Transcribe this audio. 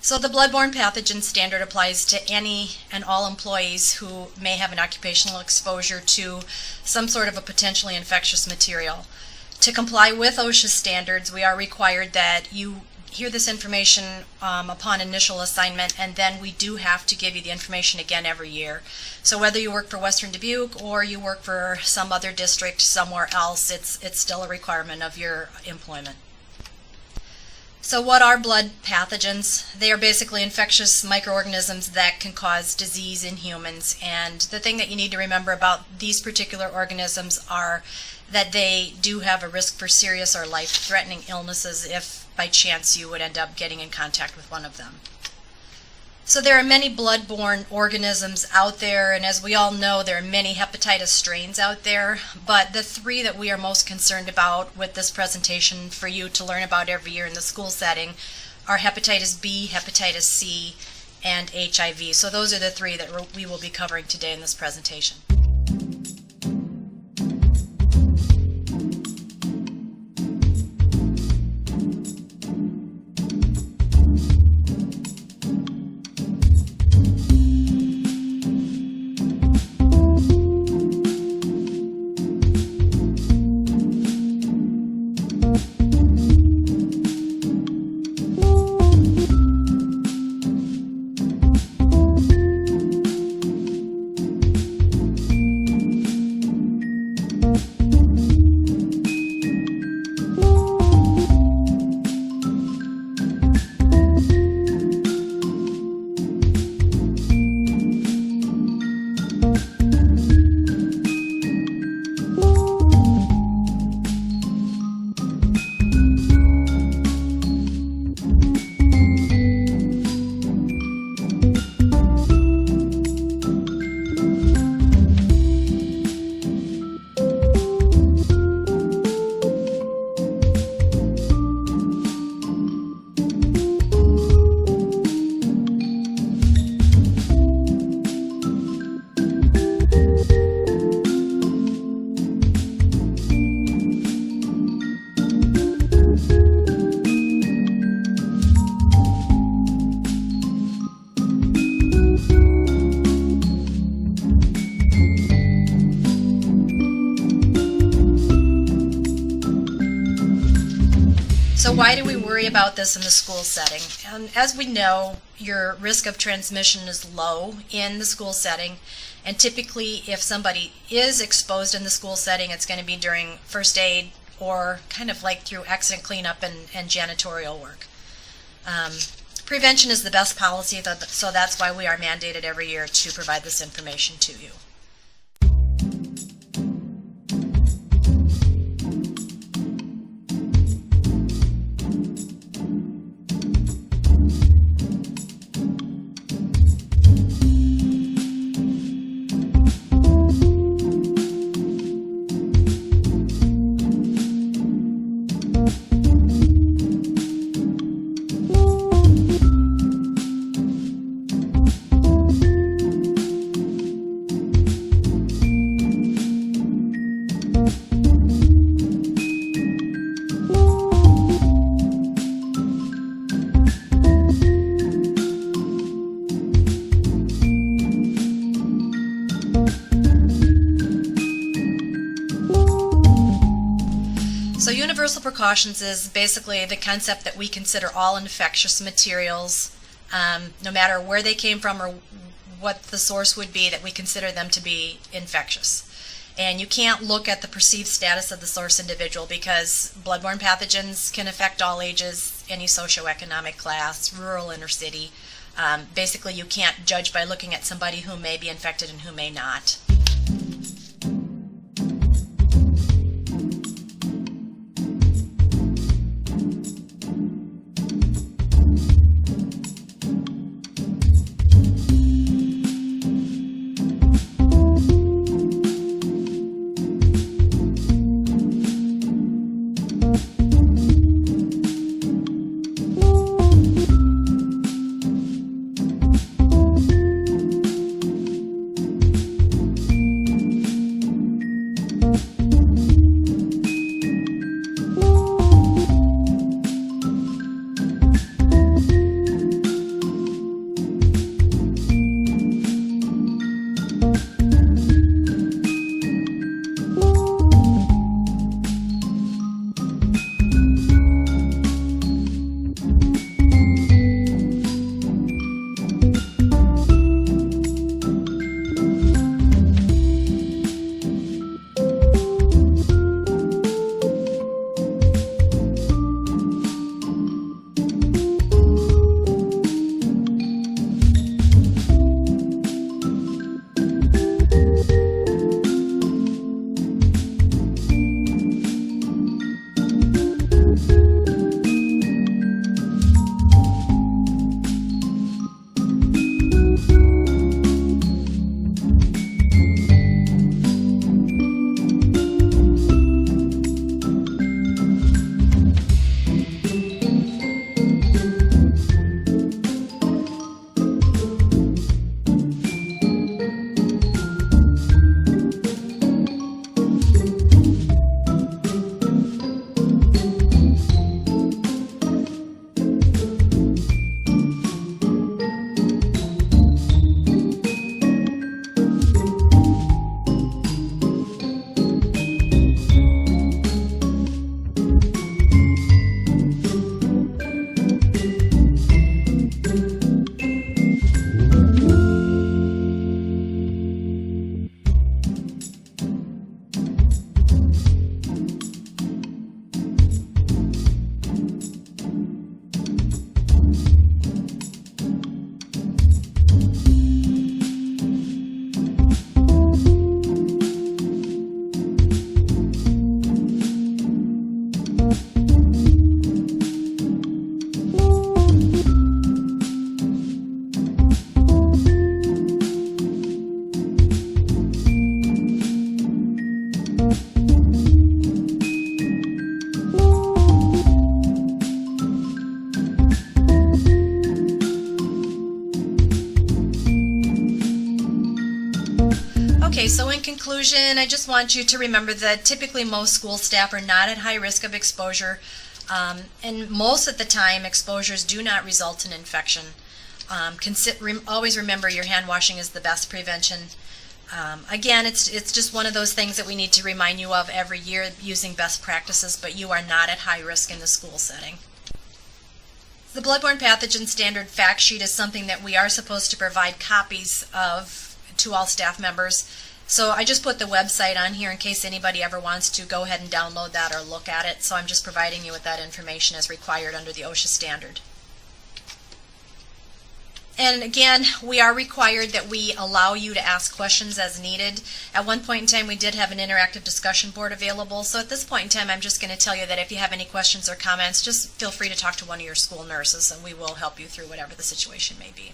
So the bloodborne pathogen standard applies to any and all employees who may have an occupational exposure to some sort of a potentially infectious material. To comply with OSHA standards, we are required that you hear this information upon initial assignment, and then we do have to give you the information again every year. So whether you work for Western Dubuque or you work for some other district somewhere else, it's still a requirement of your employment. So what are blood pathogens? They are basically infectious microorganisms that can cause disease in humans. And the thing that you need to remember about these particular organisms are that they do have a risk for serious or life-threatening illnesses if by chance you would end up getting in contact with one of them. So there are many blood-borne organisms out there, and as we all know, there are many hepatitis strains out there, but the three that we are most concerned about with this presentation for you to learn about every year in the school setting are hepatitis B, hepatitis C, and HIV. So those are the three that we will be covering today in this presentation. So why do we worry about this in the school setting? As we know, your risk of transmission is low in the school setting, and typically if somebody is exposed in the school setting, it's going to be during first aid or kind of like through accident cleanup and janitorial work. Prevention is the best policy, so that's why we are mandated every year to provide this information to you. So universal precautions is basically the concept that we consider all infectious materials, no matter where they came from or what the source would be, that we consider them to be infectious. And you can't look at the perceived status of the source individual because bloodborne pathogens can affect all ages, any socioeconomic class, rural, inner city. Basically, you can't judge by looking at somebody who may be infected and who may not. Okay, so in conclusion, I just want you to remember that typically most school staff are not at high risk of exposure, and most of the time exposures do not result in infection. Always remember your hand washing is the best prevention. Again, it's just one of those things that we need to remind you of every year using best practices, but you are not at high risk in the school setting. The Bloodborne Pathogen Standard Fact Sheet is something that we are supposed to provide copies of to all staff members. So I just put the website on here in case anybody ever wants to go ahead and download that or look at it. So I'm just providing you with that information as required under the OSHA standard. And again, we are required that we allow you to ask questions as needed. At one point in time, we did have an interactive discussion board available. So at this point in time, I'm just going to tell you that if you have any questions or comments, just feel free to talk to one of your school nurses and we will help you through whatever the situation may be.